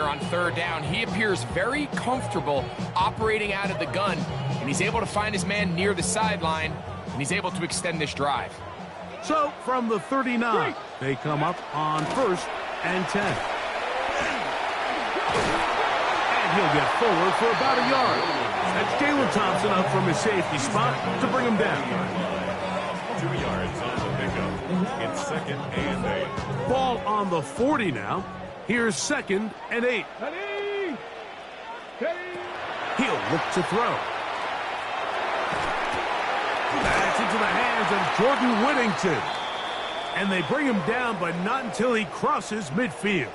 On third down, he appears very comfortable operating out of the gun, and he's able to find his man near the sideline, and he's able to extend this drive. So from the 39, they come up on 1st and 10. And he'll get forward for about a yard. That's Jalen Thompson up from his safety spot to bring him down. 2 yards on the pickup. It's 2nd and 8. Ball on the 40 now. Here's 2nd and 8. He'll look to throw. That's into the hands of Jordan Whittington. And they bring him down, but not until he crosses midfield.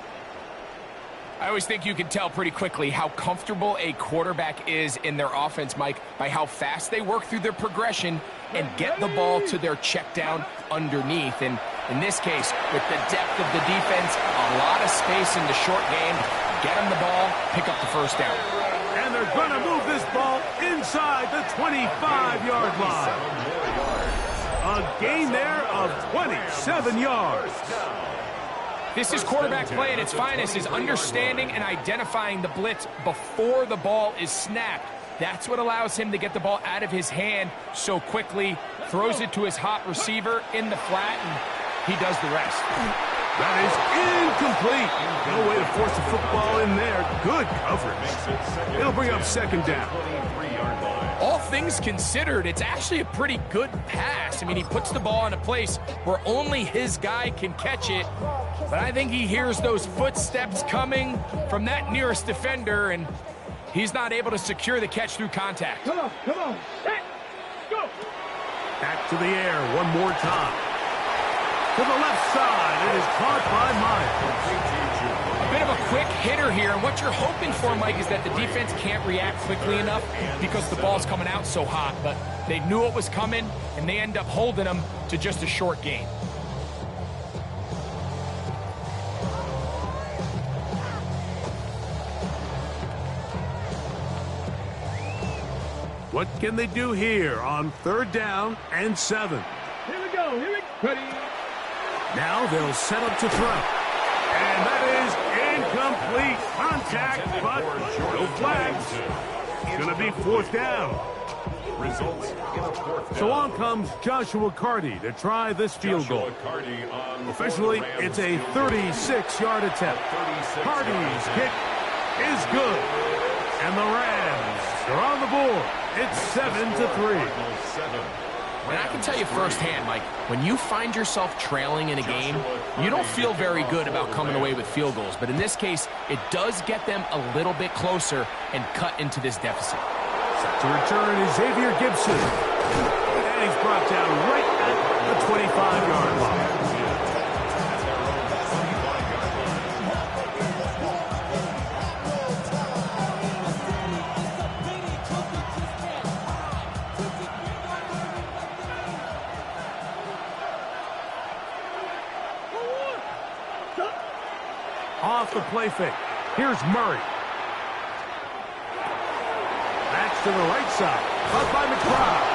I always think you can tell pretty quickly how comfortable a quarterback is in their offense, Mike, by how fast they work through their progression and get the ball to their check down underneath. And in this case, with the depth of the defense, a lot of space in the short game, get them the ball, pick up the first down. And they're going to move this ball inside the 25-yard line. A gain there of 27 yards. This is quarterback play at its finest, is understanding and identifying the blitz before the ball is snapped. That's what allows him to get the ball out of his hand so quickly, throws it to his hot receiver in the flat, and he does the rest. That is incomplete. No way to force the football in there. Good coverage. It'll bring up 2nd down. All things considered, it's actually a pretty good pass. I mean, he puts the ball in a place where only his guy can catch it. But I think he hears those footsteps coming from that nearest defender, and he's not able to secure the catch through contact. Come on. Hey, go. Back to the air one more time. To the left side, it is caught by Myers. A bit of a quick hitter here, and what you're hoping for, Mike, is that the defense can't react quickly enough because the ball's coming out so hot. But they knew it was coming, and they end up holding him to just a short gain. What can they do here on 3rd down and 7? Here we go. Ready. Now they'll set up to throw. And that is incomplete. Contact, but no flags. It's going to be 4th down. Results in a 4th down. So on comes Joshua Carty to try this field goal. Officially, it's a 36-yard attempt. Carty's kick is good. And the Rams are on the board. It's 7-3. And I can tell you firsthand, Mike, when you find yourself trailing in a game, you don't feel very good about coming away with field goals. But in this case, it does get them a little bit closer and cut into this deficit. Set to return is Xavier Gibson. And he's brought down right at the 25-yard line. Off the play fake. Here's Murray. That's to the right side. Caught by McBride.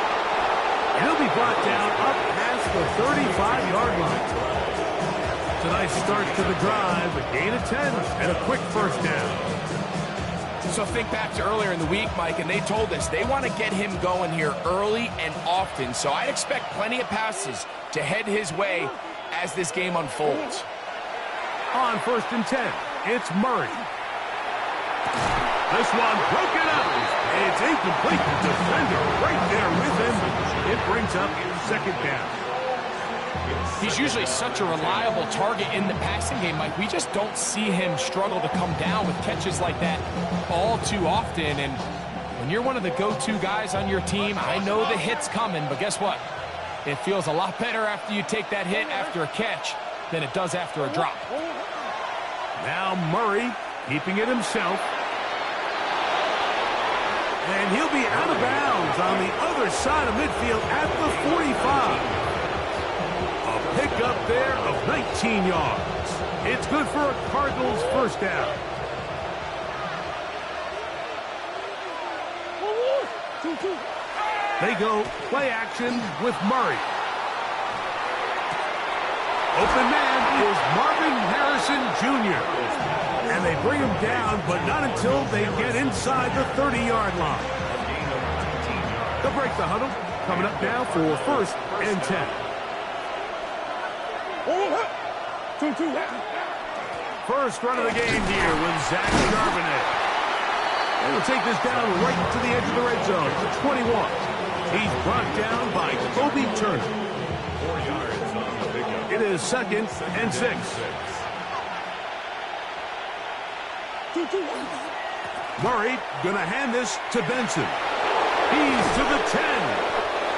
He'll be brought down up past the 35-yard line. It's a nice start to the drive. A gain of 10 and a quick 1st down. So think back to earlier in the week, Mike, and they told us they want to get him going here early and often. So I'd expect plenty of passes to head his way as this game unfolds. On 1st and 10, it's Murray. This one broken up. It's incomplete. The defender right there with him. It brings up 2nd down. He's usually such a reliable target in the passing game, Mike. We just don't see him struggle to come down with catches like that all too often. And when you're one of the go-to guys on your team, I know the hit's coming, but guess what? It feels a lot better after you take that hit after a catch than it does after a drop. Now Murray keeping it himself. And he'll be out of bounds on the other side of midfield at the 45. A pickup there of 19 yards. It's good for a Cardinals 1st down. They go play action with Murray. Open man is Marvin Harrison Jr. And they bring him down, but not until they get inside the 30-yard line. They'll break the huddle. Coming up now for 1st and 10. First run of the game here with Zach Charbonnet. And we'll take this down right to the edge of the red zone to 21. He's brought down by Kobe Turner. 4 yards on the pickup. It is 2nd and 6. Murray gonna hand this to Benson. He's to the 10.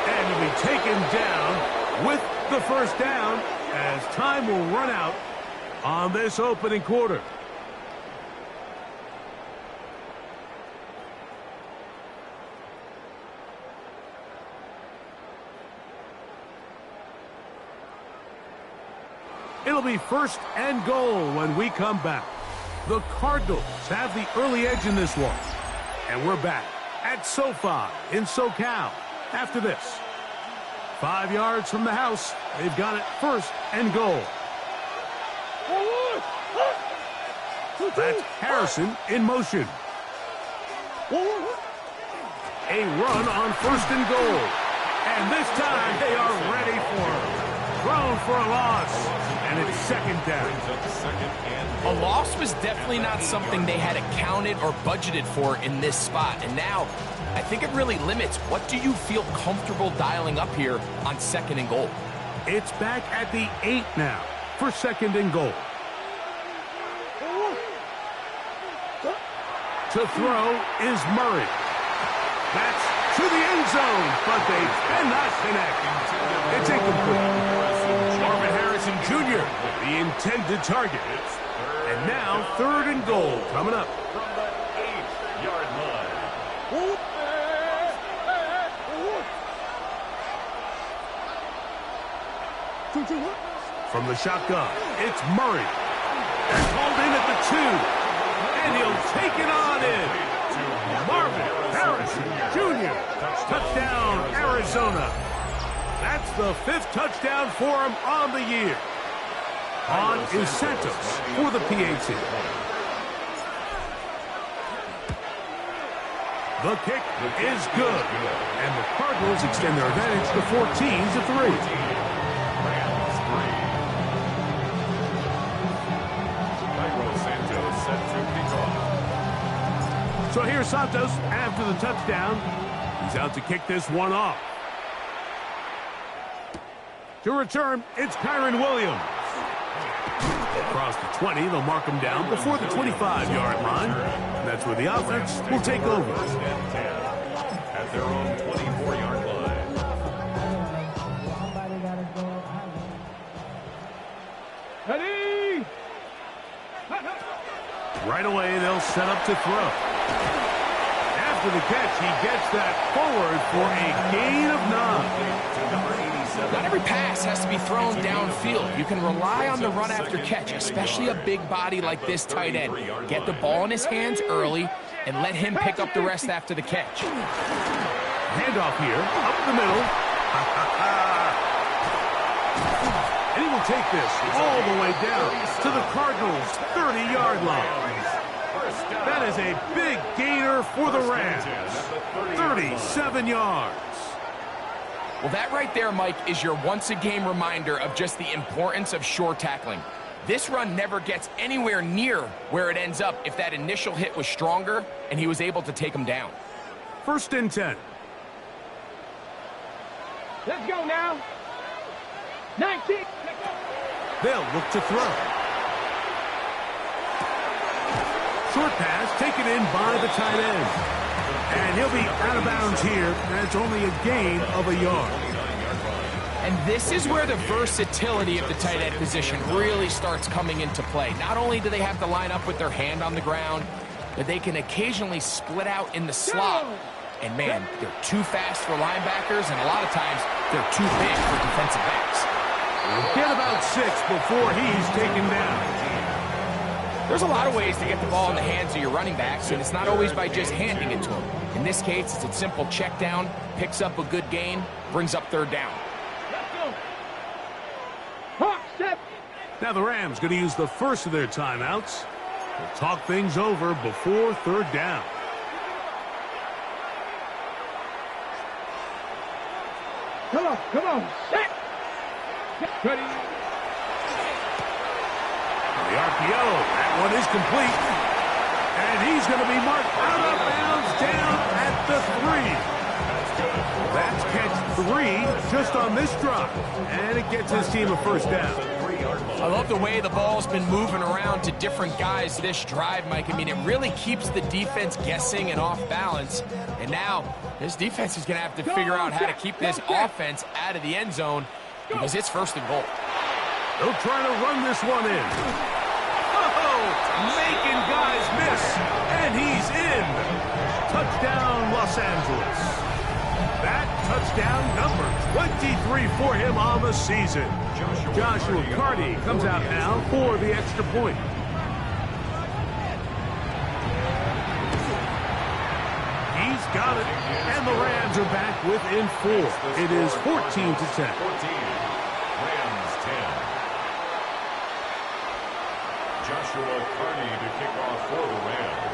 And he'll be taken down with the first down as time will run out on this opening quarter. It'll be 1st and goal when we come back. The Cardinals have the early edge in this one. And we're back at SoFi in SoCal after this. 5 yards from the house. They've got it 1st and goal. That's Harrison in motion. A run on 1st and goal. And this time they are ready for it. Thrown for a loss. And it's 2nd down. A loss was definitely not something they had accounted or budgeted for in this spot. And now, I think it really limits what do you feel comfortable dialing up here on 2nd and goal. It's back at the 8 now for 2nd and goal. To throw is Murray. That's to the end zone, but they cannot connect. It's incomplete. Marvin Harrison Jr., the intended target. And now 3rd and goal coming up. From the 8-yard line. From the shotgun, it's Murray. They're called in at the 2. And he'll take it on in. Marvin Harrison Jr. Touchdown, Arizona. That's the 5th touchdown for him on the year. On is Santos for the PAT. The kick is good. And the Cardinals extend their advantage to 14-3. So here's Santos after the touchdown. He's out to kick this one off. To return, it's Kyron Williams. Across the 20, they'll mark him down before the 25-yard line. And that's where the offense will take over. At their own 24-yard line. Ready? Right away, they'll set up to throw. After the catch, he gets that forward for a gain of 9. Not every pass has to be thrown downfield. You can rely on the run after catch, especially a big body like this tight end. Get the ball in his hands early and let him pick up the rest after the catch. Handoff here, up the middle. And he will take this all the way down to the Cardinals' 30-yard line. That is a big gainer for the Rams. 37 yards. Well, that right there, Mike, is your once-a-game reminder of just the importance of shore tackling. This run never gets anywhere near where it ends up if that initial hit was stronger and he was able to take him down. 1st and 10. Let's go now. 19. They'll look to throw. Short pass taken in by the tight end. And he'll be out of bounds here. That's only a gain of a yard. And this is where the versatility of the tight end position really starts coming into play. Not only do they have to line up with their hand on the ground, but they can occasionally split out in the slot. And man, they're too fast for linebackers, and a lot of times they're too big for defensive backs. Get about 6 before he's taken down. There's a lot of ways to get the ball in the hands of your running backs, and it's not always by just handing it to them. In this case, it's a simple check down, picks up a good gain, brings up 3rd down. Let's go. Hawk, step. Now the Rams going to use the first of their timeouts. They'll talk things over before third down. Come on. Set. Ready. The RPO, that one is complete. And he's going to be marked out of bounds down at the 3. That's catch 3 just on this drive. And it gets his team a first down. I love the way the ball's been moving around to different guys this drive, Mike. I mean, it really keeps the defense guessing and off balance. And now this defense is going to have to figure out how to keep this offense out of the end zone because it's first and goal. They'll try to run this one in. Oh, making guys miss. And he's in. Touchdown, Los Angeles. That touchdown number 23 for him on the season. Joshua Carty comes out now for the extra point. He's got it. And the Rams are back within 4. It is 14-10. Rams 10. Joshua Carty to kick off for the Rams.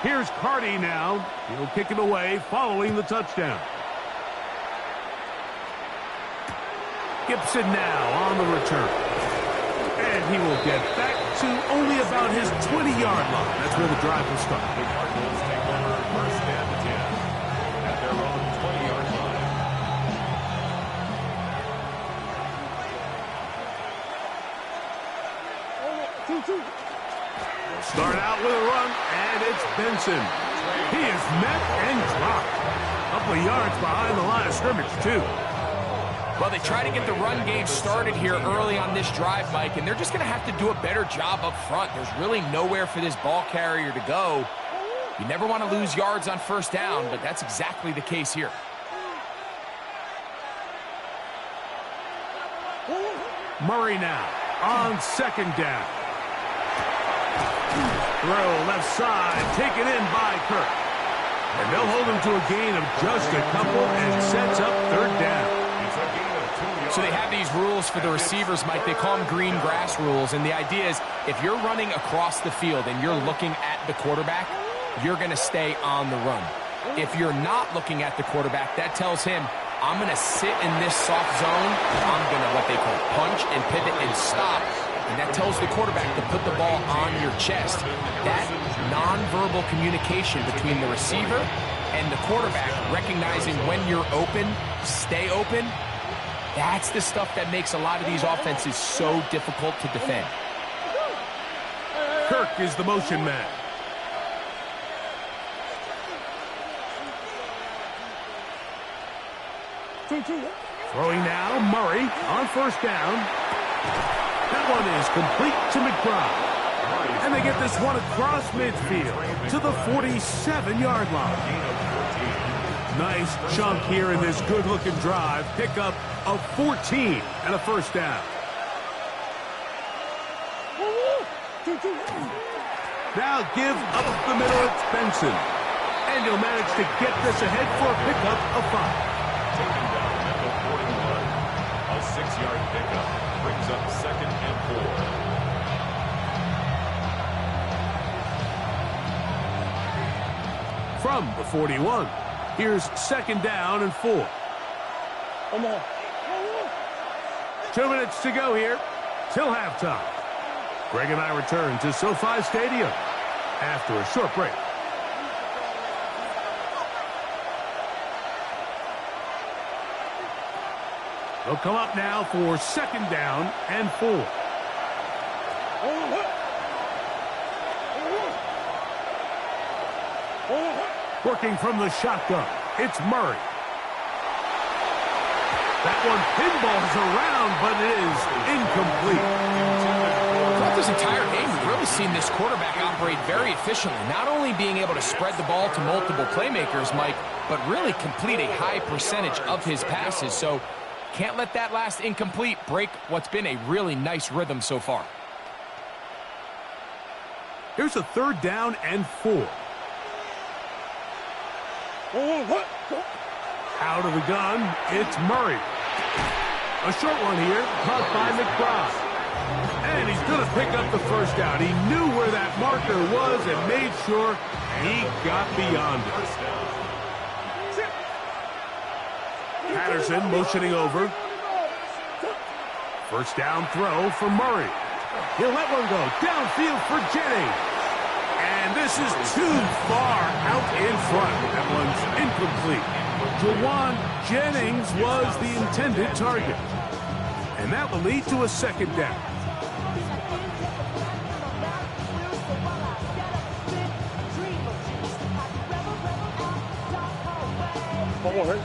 Here's Carty now. He'll kick it away following the touchdown. Gibson now on the return. And he will get back to only about his 20-yard line. That's where the drive will start. The Cardinals take over first and 10 at their own 20-yard line. Start out with a run, and it's Benson. He is met and dropped. A couple of yards behind the line of scrimmage, too. Well, they try to get the run game started here early on this drive, Mike, and they're just going to have to do a better job up front. There's really nowhere for this ball carrier to go. You never want to lose yards on first down, but that's exactly the case here. Murray now on second down. Throw left side, taken in by Kirk. And they'll hold him to a gain of just a couple and sets up third down. So they have these rules for the receivers, Mike. They call them green grass rules. And the idea is if you're running across the field and you're looking at the quarterback, you're going to stay on the run. If you're not looking at the quarterback, that tells him, I'm going to sit in this soft zone. I'm going to what they call punch and pivot and stop. And that tells the quarterback to put the ball on your chest. That nonverbal communication between the receiver and the quarterback, recognizing when you're open, stay open, that's the stuff that makes a lot of these offenses so difficult to defend. Kirk is the motion man. Throwing now, Murray on first down. That one is complete to McBride. And they get this one across midfield to the 47-yard line. Nice chunk here in this good-looking drive. Pickup of 14 and a first down. Now give up the middle. It's Benson. And he'll manage to get this ahead for a pickup of 5. Taken down at the 41. A 6-yard pickup brings up second and 4. From the 41, here's second down and 4. 2 minutes to go here till halftime. Greg and I return to SoFi Stadium after a short break. They'll come up now for second down and 4. Working from the shotgun, it's Murray. That one pinballs around, but it is incomplete. Throughout this entire game, we've really seen this quarterback operate very efficiently, not only being able to spread the ball to multiple playmakers, Mike, but really complete a high percentage of his passes. So can't let that last incomplete break what's been a really nice rhythm so far. Here's a third down and 4. Out of the gun, it's Murray. A short one here, caught by McBride. And he's going to pick up the first down. He knew where that marker was and made sure he got beyond it. Patterson motioning over. First down throw for Murray. He'll let one go downfield for Jennings. And this is too far out in front. That one's incomplete. Jawan Jennings was the intended target. And that will lead to a second down. One more.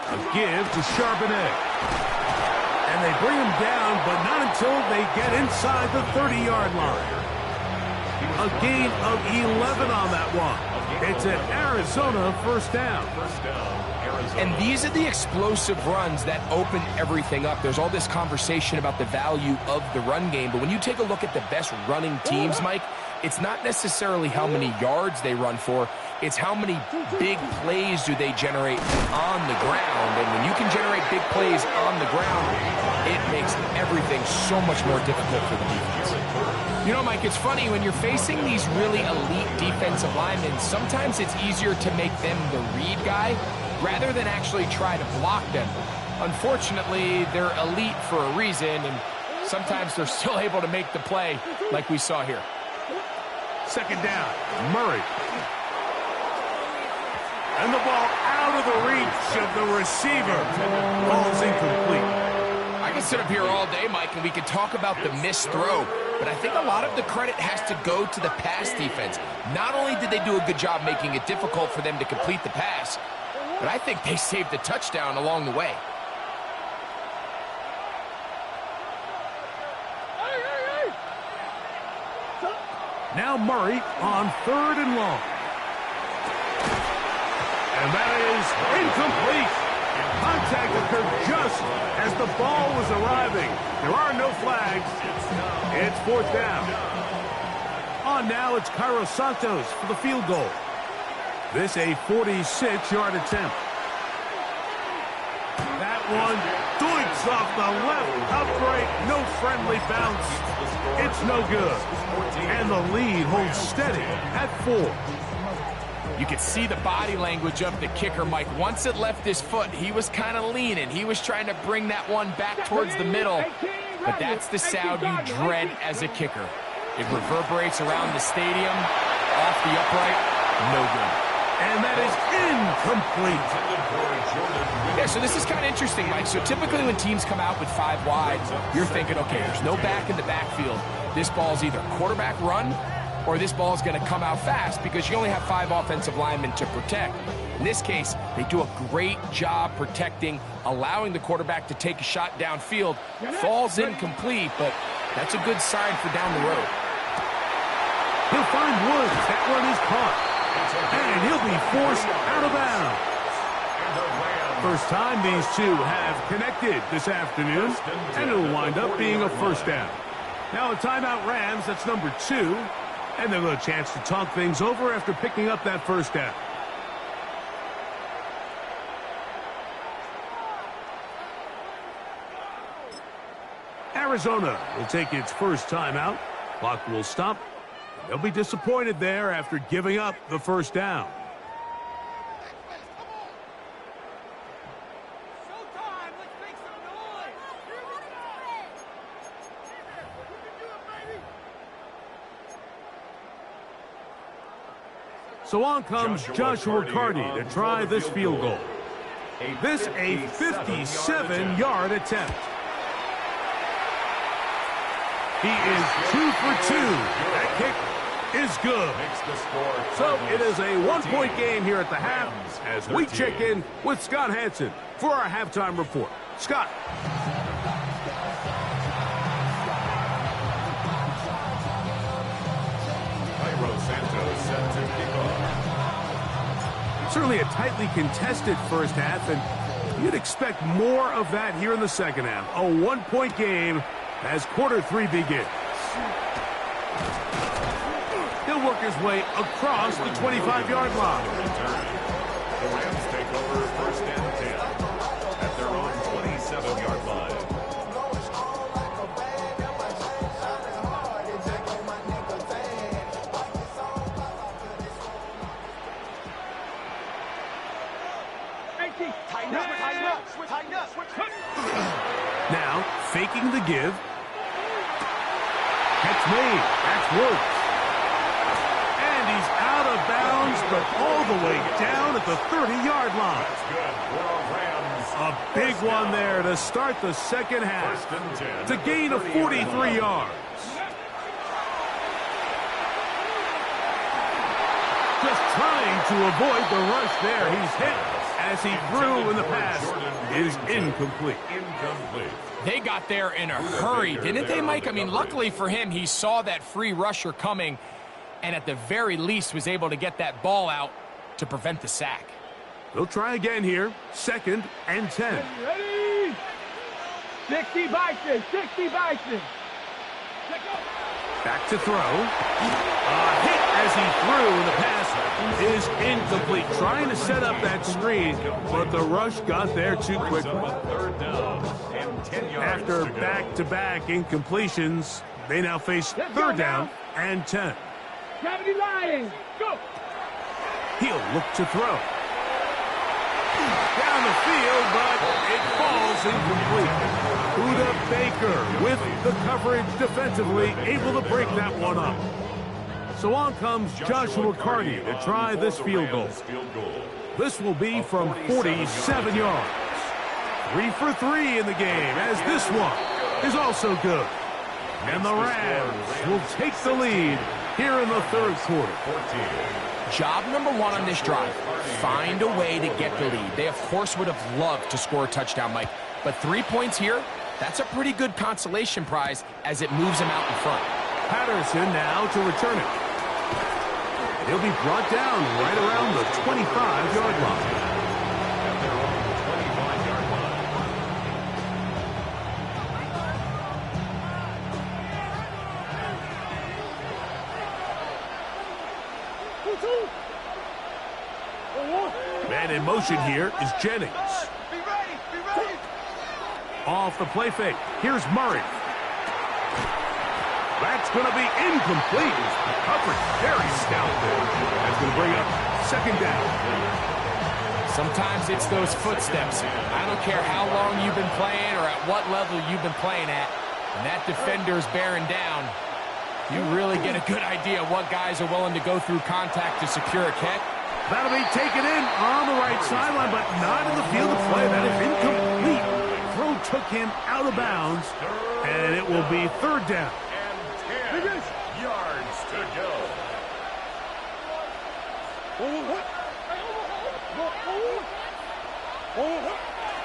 A give to Charbonnet. And they bring him down, but not until they get inside the 30-yard line. A gain of 11 on that one. It's an Arizona first down. And these are the explosive runs that open everything up. There's all this conversation about the value of the run game, but when you take a look at the best running teams, Mike, it's not necessarily how many yards they run for, it's how many big plays do they generate on the ground. And when you can generate big plays on the ground, it makes everything so much more difficult for the defense. You know, Mike, it's funny, when you're facing these really elite defensive linemen, sometimes it's easier to make them the read guy rather than actually try to block them. Unfortunately, they're elite for a reason, and sometimes they're still able to make the play like we saw here. Second down, Murray. And the ball out of the reach of the receiver. Ball's incomplete. I can sit up here all day, Mike, and we can talk about the missed throw, but I think a lot of the credit has to go to the pass defense. Not only did they do a good job making it difficult for them to complete the pass, but I think they saved the touchdown along the way. Now Murray on 3rd and long. And that is incomplete. Contact occurred just as the ball was arriving. There are no flags. It's 4th down. On now, it's Cairo Santos for the field goal. This a 46-yard attempt. That one doinks off the left upright. No friendly bounce. It's no good. And the lead holds steady at 4. You could see the body language of the kicker, Mike. Once it left his foot, he was kind of leaning. He was trying to bring that one back towards the middle. But that's the sound you dread as a kicker. It reverberates around the stadium, off the upright, no good. And that is incomplete. Yeah, so this is kind of interesting, Mike. So typically when teams come out with 5 wide, you're thinking, okay, there's no back in the backfield. This ball's either quarterback run or this ball is going to come out fast because you only have 5 offensive linemen to protect. In this case, they do a great job protecting, allowing the quarterback to take a shot downfield. Falls incomplete, but that's a good sign for down the road. He'll find Woods. That one is caught. And he'll be forced out of bounds. First time these two have connected this afternoon, and it'll wind up being a first down. Now a timeout Rams, that's number 2. And they'll get a chance to talk things over after picking up that first down. Arizona will take its first timeout. Clock will stop. They'll be disappointed there after giving up the first down. So on comes Joshua Carty to try this field goal. This a 57-yard attempt. He is 2 for 2. That kick is good. So it is a 1-point game here at the half as we check in with Scott Hansen for our halftime report. Scott. Certainly a tightly contested first half, and you'd expect more of that here in the second half. A 1-point game as quarter 3 begins. He'll work his way across the 25-yard line. The Rams take over first and 10 at their own 27-yard line. Now, faking the give. Catch made. That's Woods. And he's out of bounds, but all the way down at the 30-yard line. That's good for Rams. A big one there to start the second half. First and 10. To gain of 43 yards. Just trying to avoid the rush there. He's hit as he threw, and the pass is incomplete. They got there in a hurry, didn't they, Mike? I mean, luckily for him, he saw that free rusher coming and at the very least was able to get that ball out to prevent the sack. They'll try again here. Second and 10. Ready? 60 Bison, 60 Bison. Back to throw. A hit as he threw, and the pass is incomplete. Trying to set up that screen, but the rush got there too quickly. Third down and 10 yards. After back-to-back incompletions, they now face third down and 10. Gravity Lions, go. He'll look to throw. Down the field, but it falls incomplete. Buda Baker with the coverage defensively, able to break that one up. So on comes Joshua Carty to try this field goal. This will be from 47 yards. 3 for 3 in the game, as this one is also good. And the Rams will take the lead here in the third quarter. Job number one on this drive, find a way to get the lead. They, of course, would have loved to score a touchdown, Mike. But 3 points here, that's a pretty good consolation prize as it moves them out in front. Patterson now to return it. And he'll be brought down right around the 25-yard line. At their own 25-yard line. Man in motion here is Jennings. Be ready, be ready. Off the play fake. Here's Murray. That's going to be incomplete. Coverage very stout there. That's going to bring up second down. Sometimes it's those footsteps. I don't care how long you've been playing or at what level you've been playing at. When that defender's bearing down, you really get a good idea of what guys are willing to go through contact to secure a catch. That'll be taken in on the right sideline, but not in the field of play. That is incomplete. Throw took him out of bounds, and it will be third down. And 10 yards to go.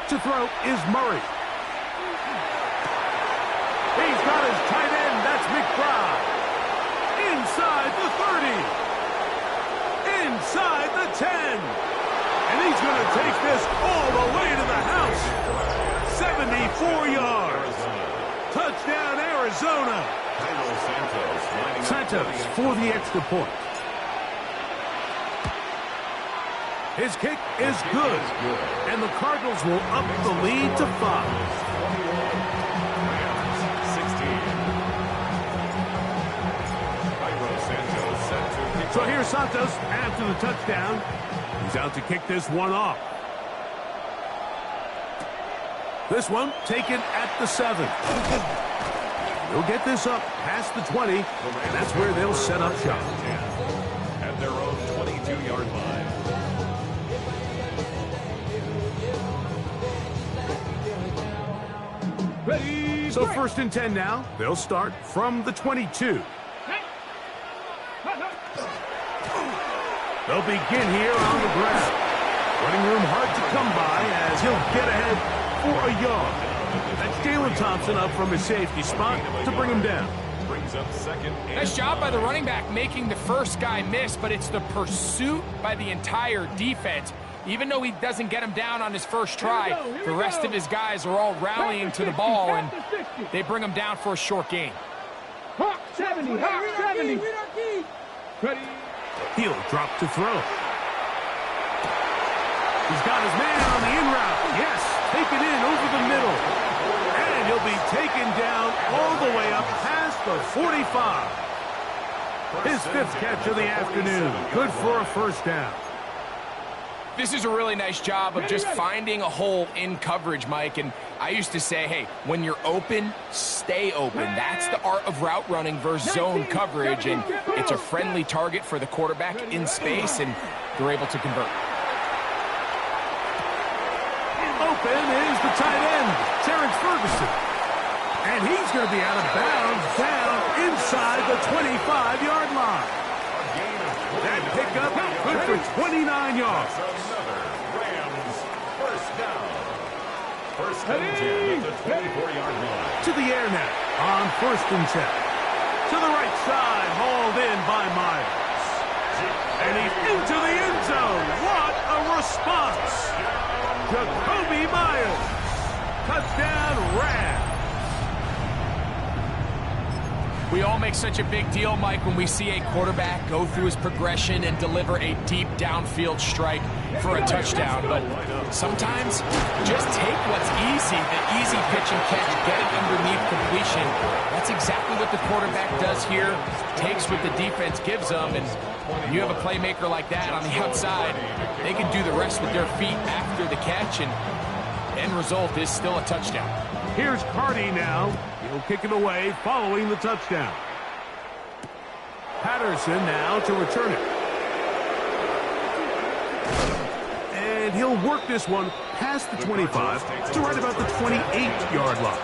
To throw is Murray. He's got his tight end. That's McBride. Inside the 30. Inside the 10. And he's going to take this all the way to the house. 74 yards. Touchdown, Arizona. Santos for the extra point. His kick is good. And the Cardinals will up the lead to 5. So here's Santos after the touchdown. He's out to kick this one off. This one taken at the 7. They'll get this up past the 20, and that's where they'll set up shop. At their own 22-yard line. Ready, So first and 10 now. They'll start from the 22. They'll begin here on the ground. Running room hard to come by as he'll get ahead for a yard. That's Jalen Thompson up from his safety spot to bring him down. Brings up second. Nice job by the running back making the first guy miss, but it's the pursuit by the entire defense. Even though he doesn't get him down on his first try, the rest of his guys are all rallying to the ball, and they bring him down for a short gain. Hawk 70, Hawk 70. Ready. He'll drop to throw. He's got his man on the in route. Yes, taken in over the middle. And he'll be taken down all the way up past the 45. His fifth catch of the afternoon. Good for a first down. This is a really nice job of just finding a hole in coverage, Mike. And I used to say, hey, when you're open, stay open. That's the art of route running versus zone coverage. And it's a friendly target for the quarterback in space, and they're able to convert. Open is the tight end, Terrence Ferguson. And he's going to be out of bounds down inside the 25-yard line. That pickup good for 29 yards. First and 10 at the 24-yard line. To the air now on 1st and 10. To the right side, hauled in by Myers. And he's into the end zone. What a response. Jacoby Myers. Touchdown, Rams. We all make such a big deal, Mike, when we see a quarterback go through his progression and deliver a deep downfield strike for a touchdown. But sometimes just take what's easy, the easy pitch and catch, get it underneath completion. That's exactly what the quarterback does here, takes what the defense gives them, and when you have a playmaker like that on the outside, they can do the rest with their feet after the catch, and end result is still a touchdown. Here's Carty now. He'll kick it away following the touchdown. Patterson now to return it. And he'll work this one past the 25 to right about the 28-yard line.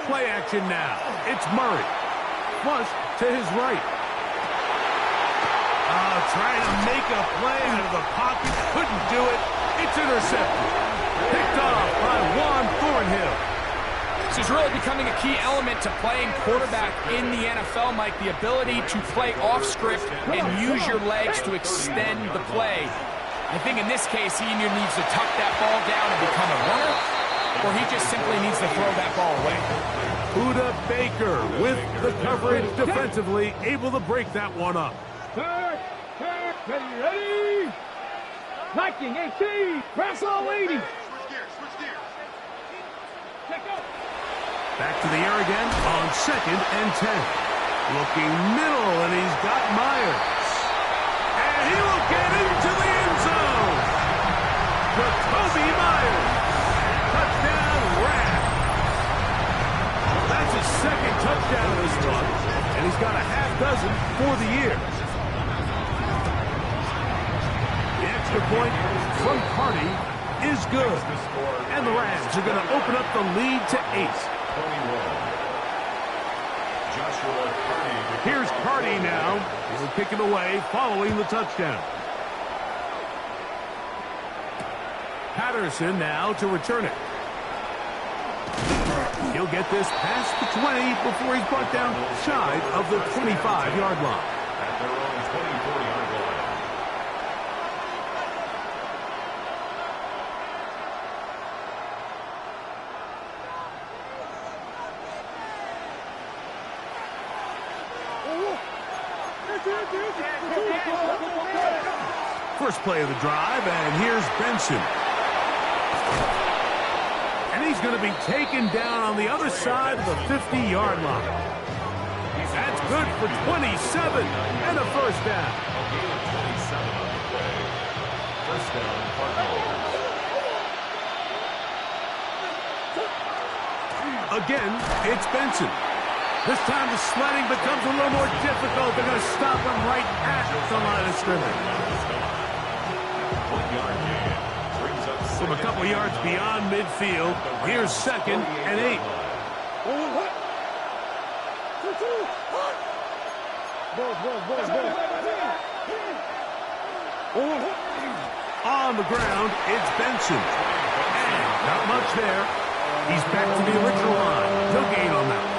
Play action now. It's Murray. Flush to his right. Trying to make a play out of the pocket. Couldn't do it. It's intercepted. Picked off by Juan Thornhill. This is really becoming a key element to playing quarterback in the NFL, Mike. The ability to play off script and use your legs to extend the play. I think in this case, he either needs to tuck that ball down and become a runner, or he just simply needs to throw that ball away. Buda Baker with the coverage defensively, able to break that one up. Ready? Liking 18. Press all 80. Back to the air again on 2nd and 10. Looking middle, and he's got Myers. And he will get into the end zone. Jacoby Myers. Touchdown, Rams. That's his second touchdown of this one, and he's got a half dozen for the year. The extra point from Carty is good. And the Rams are going to open up the lead to 8. Here's Carty now. He'll kick it away following the touchdown. Patterson now to return it. He'll get this past the 20 before he's brought down shy of the 25-yard line. At their own 24-yard line. First play of the drive, and here's Benson. And he's going to be taken down on the other side of the 50-yard line. That's good for 27 and a first down. First down, Cardinals. Again, it's Benson. This time the sledding becomes a little more difficult. They're going to stop him right at the line of scrimmage. From a couple yards beyond midfield, here's 2nd and 8. On the ground, it's Benson. And not much there. He's back to the original line. No gain on that one.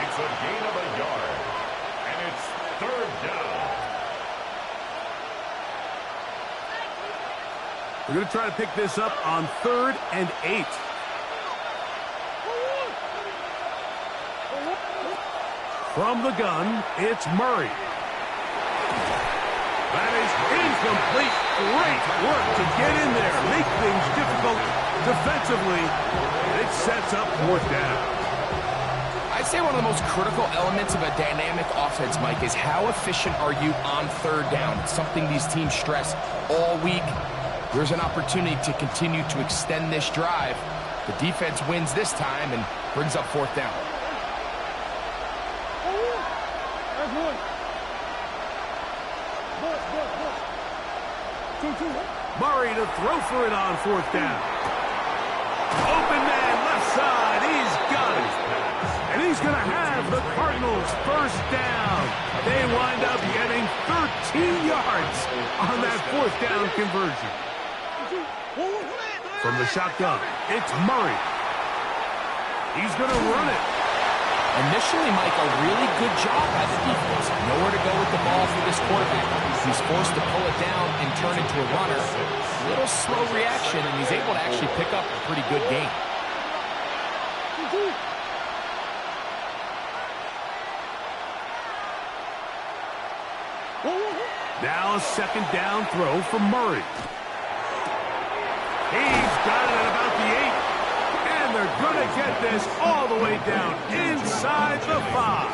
It's a gain of a yard. And it's 3rd down. going to try to pick this up on 3rd and 8. From the gun, it's Murray. That is incomplete. Great work to get in there, make things difficult defensively. It sets up 4th down. I'd say one of the most critical elements of a dynamic offense, Mike, is how efficient are you on 3rd down. It's something these teams stress all week. There's an opportunity to continue to extend this drive. The defense wins this time and brings up 4th down. Murray to throw for it on 4th down. Open man left side. He's got it. And he's going to have the Cardinals 1st down. They wind up getting 13 yards on that 4th down conversion. From the shotgun, it's Murray. He's going to run it. Initially, Mike, a really good job by the defense. Nowhere to go with the ball for this quarterback. He's forced to pull it down and turn into a runner. A little slow reaction, and he's able to actually pick up a pretty good game. Now a 2nd down throw from Murray. He's got it at about the 8. And they're going to get this all the way down inside the 5.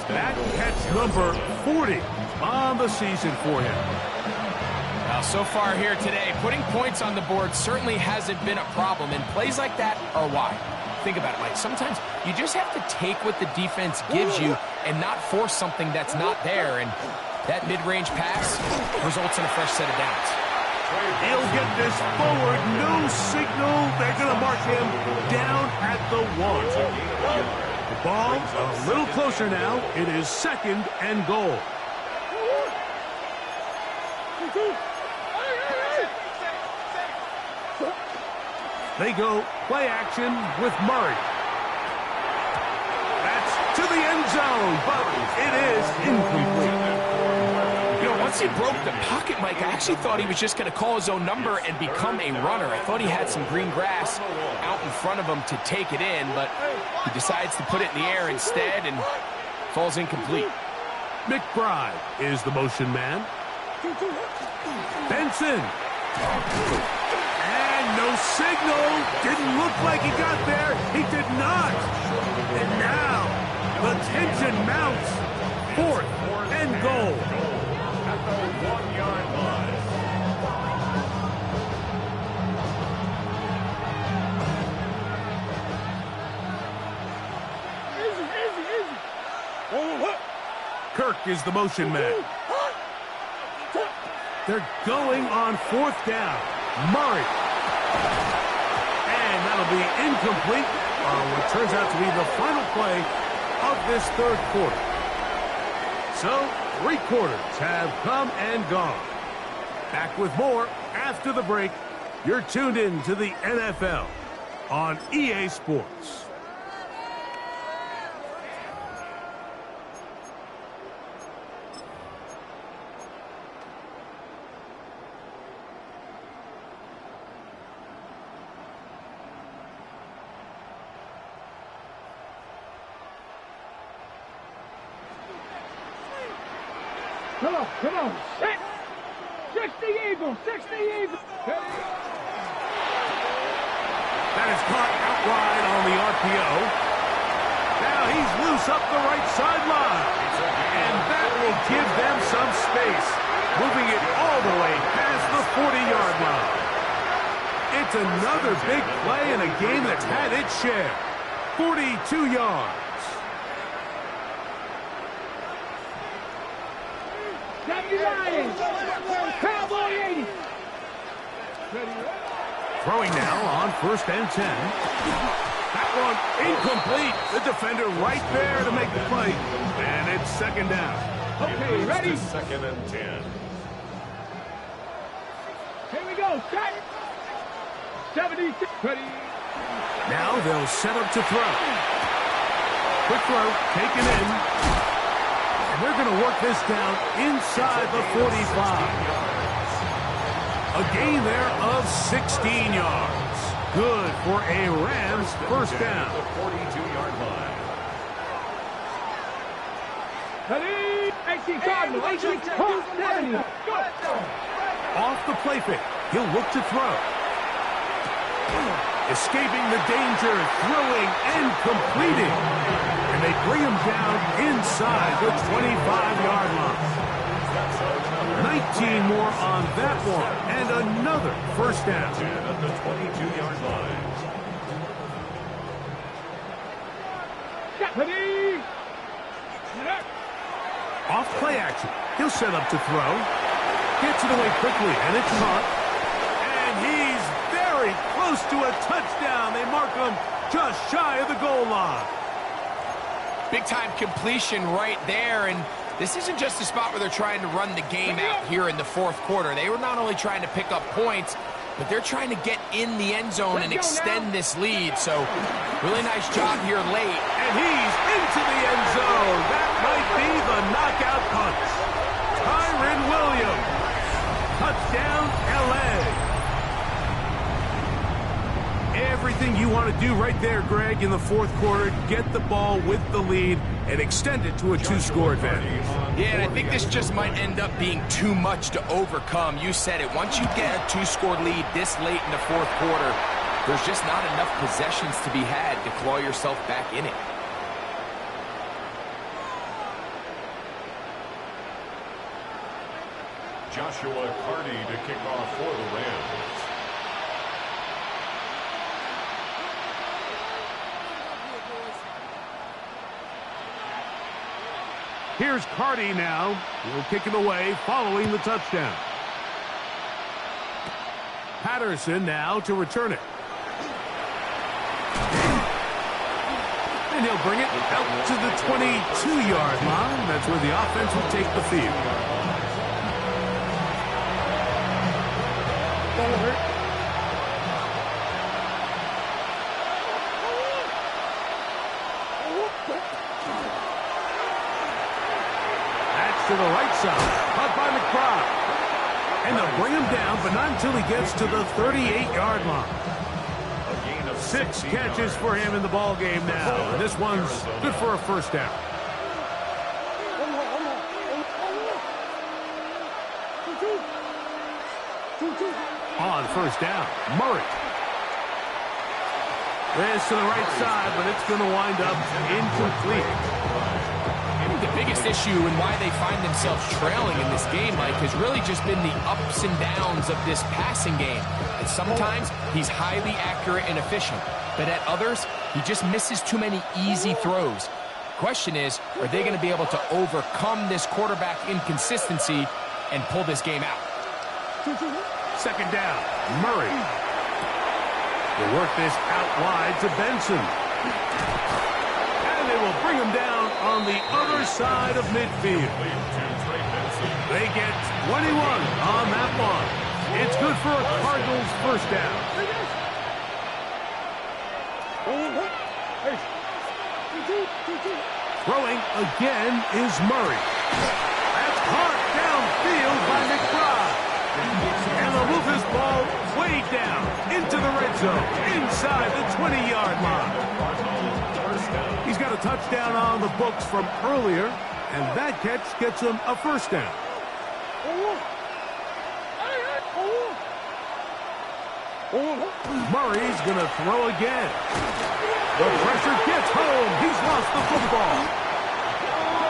That catch number 40 on the season for him. Well, so far here today, putting points on the board certainly hasn't been a problem, and plays like that are why. Think about it, Mike. Sometimes you just have to take what the defense gives you and not force something that's not there, and that mid-range pass results in a fresh set of downs. He'll get this forward. No signal. They're going to mark him down at the 1. The ball a little closer now. It is 2nd and goal. They go play action with Murray. That's to the end zone, but it is incomplete. Once he broke the pocket, Mike, I actually thought he was just going to call his own number and become a runner. I thought he had some green grass out in front of him to take it in, but he decides to put it in the air instead and falls incomplete. McBride is the motion man. Benson. And no signal. Didn't look like he got there. He did not. And now the tension mounts. 4th and goal. At the 1-yard line. Kirk is the motion man. They're going on 4th down. Murray. And that'll be incomplete on what turns out to be the final play of this 3rd quarter. So, 3 quarters have come and gone. Back with more after the break. You're tuned in to the NFL on EA Sports. Come on, set! 60 Eagles, 60 Eagles! That is caught out wide on the RPO. Now he's loose up the right sideline. And that will give them some space, moving it all the way past the 40-yard line. It's another big play in a game that's had its share. 42 yards. Cowboy 80. Throwing now on 1st and 10. That one incomplete. The defender right there to make the play. And it's 2nd down. Okay, ready? 2nd and 10. Here we go. Set. 76. Ready. Now they'll set up to throw. Quick throw, taken in. And they're going to work this down inside the 45. A gain there of 16 yards. Good for a Rams first down. The 42-yard line. Ready? AC Cardinal. AC Cardinal. Off the play fake. He'll look to throw. Escaping the danger, throwing and completing. And they bring him down inside the 25-yard line. 19 more on that one. And another first down. At the 22-yard line. Ready? Off play action. He'll set up to throw. Gets it away quickly, and it's caught. And he's very close to a touchdown. They mark him just shy of the goal line. Big-time completion right there, and this isn't just a spot where they're trying to run the game out here in the fourth quarter. They were not only trying to pick up points, but they're trying to get in the end zone and extend this lead. So, really nice job here late. And he's into the end zone. That might be the knockout punch. Tyron Williams. Touchdown, L.A. Everything you want to do right there, Greg, in the fourth quarter. Get the ball with the lead and extend it to a two-score advantage. Yeah, and I think this just might end up being too much to overcome. You said it. Once you get a two-score lead this late in the fourth quarter, there's just not enough possessions to be had to claw yourself back in it. Joshua Carney to kick off for the Rams. Here's Cardi now. He'll kick it away following the touchdown. Patterson now to return it. And he'll bring it out to the 22-yard line. That's where the offense will take the field. To the right side, caught by McBride. And they'll bring him down, but not until he gets to the 38-yard line. 6 catches for him in the ball game now. And this one's good for a first down. On first down, Murray. This to the right side, but it's going to wind up incomplete. The biggest issue and why they find themselves trailing in this game, Mike, has really just been the ups and downs of this passing game. And sometimes he's highly accurate and efficient, but at others, he just misses too many easy throws. Question is, are they going to be able to overcome this quarterback inconsistency and pull this game out? Second down, Murray. They work this out wide to Benson. And they will bring him down on the other side of midfield. They get 21 on that one. It's good for a Cardinals first down. Throwing again is Murray. That's caught downfield by McBride. And they'll move this ball way down into the red zone, inside the 20-yard line. He's got a touchdown on the books from earlier, and that catch gets him a first down. Murray's going to throw again. The pressure gets home. He's lost the football.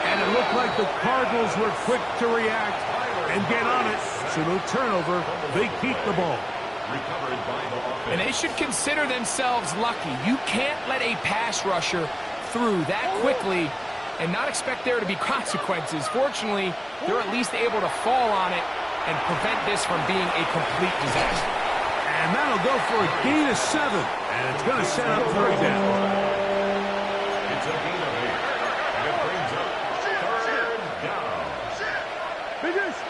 And it looked like the Cardinals were quick to react and get on it. So no turnover. They keep the ball. And they should consider themselves lucky. You can't let a pass rusher through that quickly and not expect there to be consequences. Fortunately, they're at least able to fall on it and prevent this from being a complete disaster. And that'll go for a gain of 7. And it's going to set up third down. It's a gain of 8. And it brings up third down. Biggest.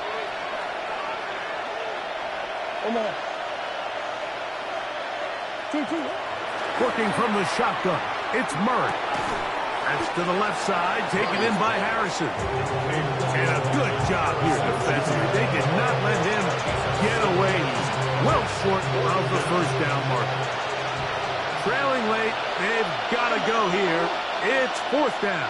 Come on. 2-2. Working from the shotgun, it's Murray. That's to the left side, taken in by Harrison. And a good job here defensively. They did not let him get away. He's well short of the first down marker. Trailing late, they've got to go here. It's fourth down.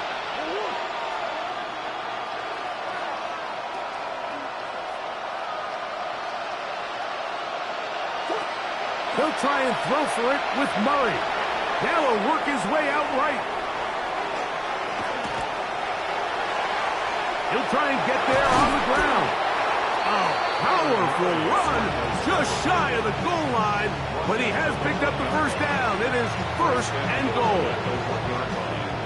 He'll try and throw for it with Murray. Now he'll work his way out right. He'll try and get there on the ground. A powerful run just shy of the goal line, but he has picked up the first down. It is first and goal.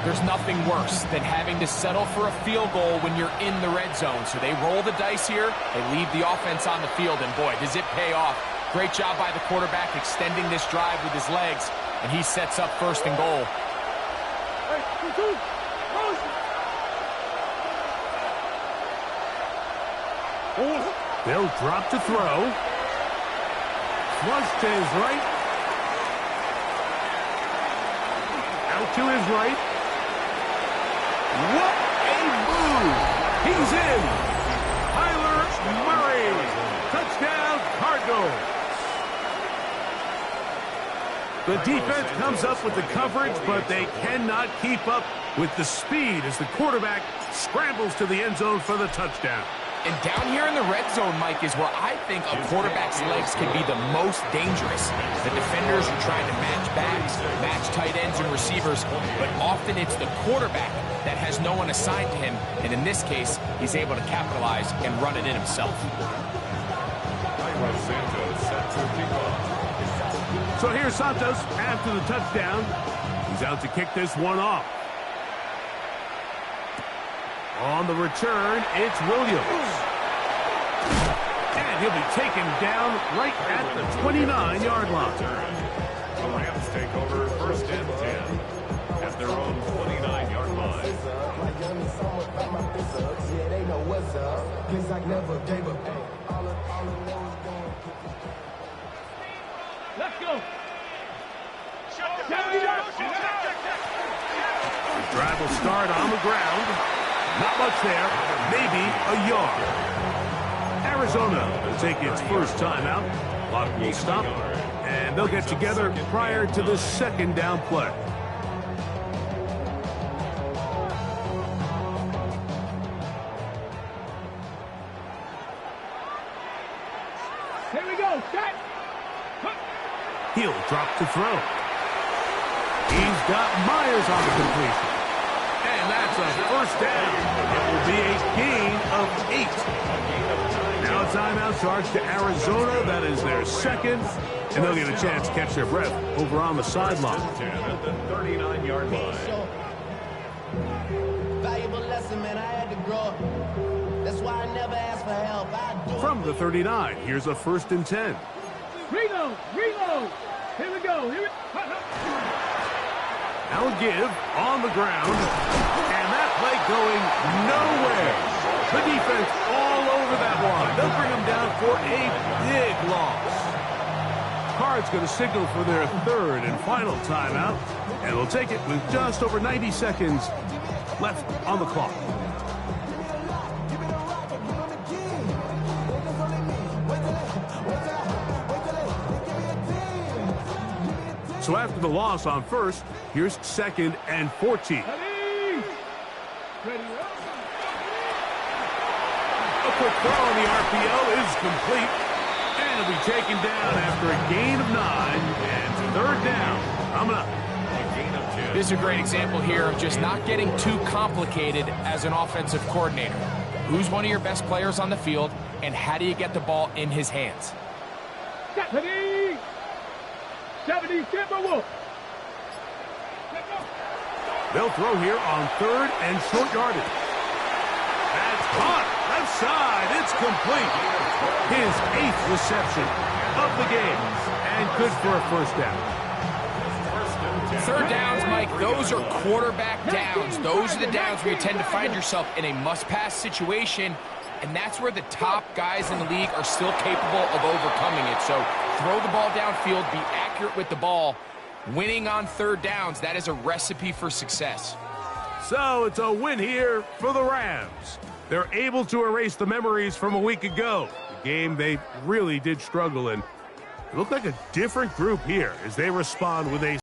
There's nothing worse than having to settle for a field goal when you're in the red zone. So they roll the dice here. They leave the offense on the field, and boy, does it pay off. Great job by the quarterback extending this drive with his legs, and he sets up first and goal. They'll drop to throw. Flush to his right. Out to his right. What a move! He's in! Kyler Murray! Touchdown, Cardinals! The defense comes up with the coverage, but they cannot keep up with the speed as the quarterback scrambles to the end zone for the touchdown. And down here in the red zone, Mike, is where I think a quarterback's legs can be the most dangerous. The defenders are trying to match backs, match tight ends and receivers, but often it's the quarterback that has no one assigned to him, and in this case, he's able to capitalize and run it in himself. So here's Santos after the touchdown. He's out to kick this one off. On the return, it's Williams. And he'll be taken down right at the 29-yard line. The Rams take over first and 10 at their own 29-yard line. Let's go. The drive will start on the ground. Not much there, maybe a yard. Arizona will take its first timeout. Clock will stop, and they'll get together prior to the second down play. Here we go. Set. He'll drop to throw. He's got Myers on the completion. And that's a first down. It will be a gain of 8. Now a timeout charge to Arizona. That is their second. And they'll get a chance to catch their breath over on the sideline. At the 39-yard line. Valuable lesson, man. I had to grow. That's why I never ask for help. From the 39, here's a first and 10. Reload. Reload. Here we go. Here we go. Now a give on the ground, and that play going nowhere. The defense all over that one. They'll bring them down for a big loss. Card's going to signal for their third and final timeout, and they'll take it with just over 90 seconds left on the clock. So after the loss on first, here's second and 14. Ready. Ready. A quick throw on the RPO is complete. And it'll be taken down after a gain of 9. And third down. Coming up. This is a great example here of just not getting too complicated as an offensive coordinator. Who's one of your best players on the field, and how do you get the ball in his hands? Ready. 70 Timberwolves. They'll throw here on third and short yardage. That's caught. Left side. It's complete. His 8th reception of the game. And good for a first down. Third downs, Mike, those are quarterback downs. Those are the downs where you tend to find yourself in a must-pass situation, and that's where the top guys in the league are still capable of overcoming it. So throw the ball downfield, be accurate with the ball. Winning on third downs, that is a recipe for success. So it's a win here for the Rams. They're able to erase the memories from a week ago, a game they really did struggle in. It looked like a different group here as they respond with a